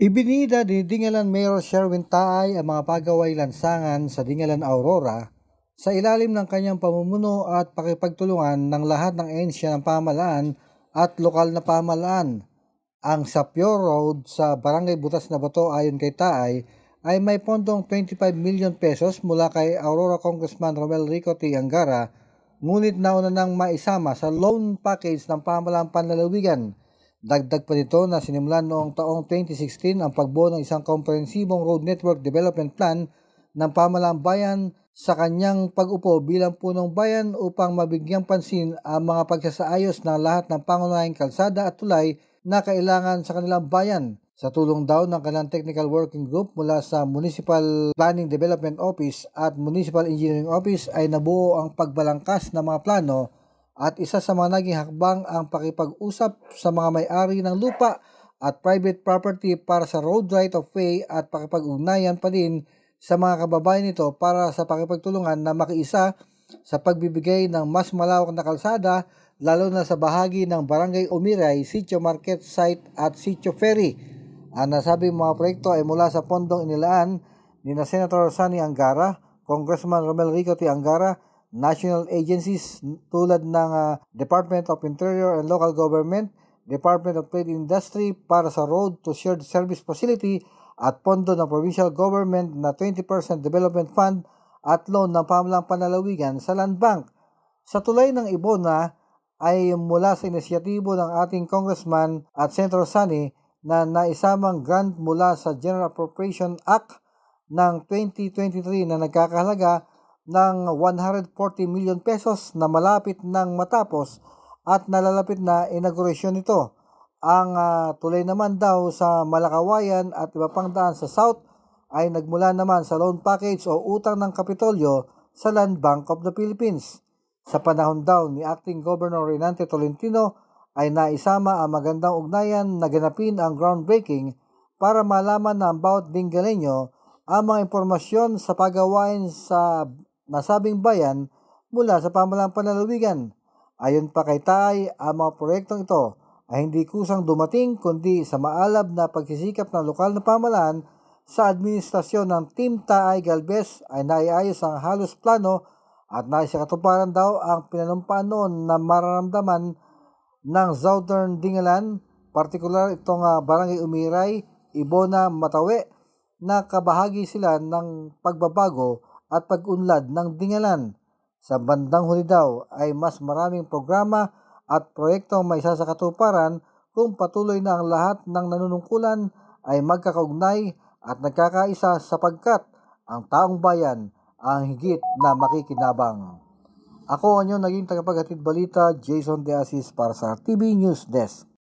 Ibinida ni Dingalan Mayor Sherwin Taay ang mga pagaway lansangan sa Dingalan Aurora sa ilalim ng kanyang pamumuno at pakipagtulungan ng lahat ng ahensya ng pamahalaan at lokal na pamahalaan. Ang Sapyo Road sa Barangay Butas na Bato ayon kay Taay ay may pondong 25 million pesos mula kay Aurora Congressman Romel Rico T. Angara, ngunit nauna nang maisama sa loan package ng pamahalaang panlalawigan. Dagdag pa nito na sinimulan noong taong 2016 ang pagbuo ng isang komprehensibong road network development plan ng pamahalaang bayan sa kanyang pag-upo bilang punong bayan upang mabigyang pansin ang mga pagsasaayos ng lahat ng pangunahing kalsada at tulay na kailangan sa kanilang bayan. Sa tulong daw ng kanilang technical working group mula sa Municipal Planning Development Office at Municipal Engineering Office ay nabuo ang pagbalangkas ng mga plano at isa sa mga naging hakbang ang pakipag-usap sa mga may-ari ng lupa at private property para sa road right of way at pakipag-ugnayan pa din sa mga kababayan nito para sa pakipagtulungan na makiisa sa pagbibigay ng mas malawak na kalsada lalo na sa bahagi ng Barangay Umiray, Sitio Market Site at Sitio Ferry. Ang nasabing mga proyekto ay mula sa pondong inilaan ni Senator Sonny Angara, Congressman Romel Rico T. Angara, national agencies tulad ng Department of Interior and Local Government, Department of Trade and Industry para sa Road to Shared Service Facility at pondo ng Provincial Government na 20% Development Fund at loan ng pamahalaang panlalawigan sa Land Bank. Sa tulay ng Ibona ay mula sa inisyatibo ng ating Congressman at Senator Sonny na naisamang grant mula sa General Appropriation Act ng 2023 na nagkakahalaga ng 140 million pesos na malapit nang matapos at nalalapit na inaugurasyon nito. Ang tulay naman daw sa Malakawayan at iba pang daan sa South ay nagmula naman sa loan package o utang ng Kapitolyo sa Land Bank of the Philippines. Sa panahon daw ni Acting Governor Renante Tolentino ay naisama ang magandang ugnayan na ganapin ang groundbreaking para malaman ng bawat Dingalenyo ang mga impormasyon sa pagawain sa nasabing bayan mula sa pamahalaang panlalawigan. Ayon pa kay Taay, ang mga proyektong ito ay hindi kusang dumating kundi sa maalab na pagsisikap ng lokal na pamahalaan sa administrasyon ng Team Taay Galvez ay naiayos ang halos plano at naisakatuparan daw ang pinanumpaan noon na mararamdaman ng Southern Dingalan, partikular itong Barangay Umiray, Ibona, Matawe, na kabahagi sila ng pagbabago at pag-unlad ng Dingalan. Sa bandang huli daw ay mas maraming programa at proyektong may sasakatuparan kung patuloy na ang lahat ng nanunungkulan ay magkakaugnay at nagkakaisa sapagkat ang taong bayan ang higit na makikinabang. Ako ang inyong naging tagapaghatid balita, Jason De Asis para sa TV News Desk.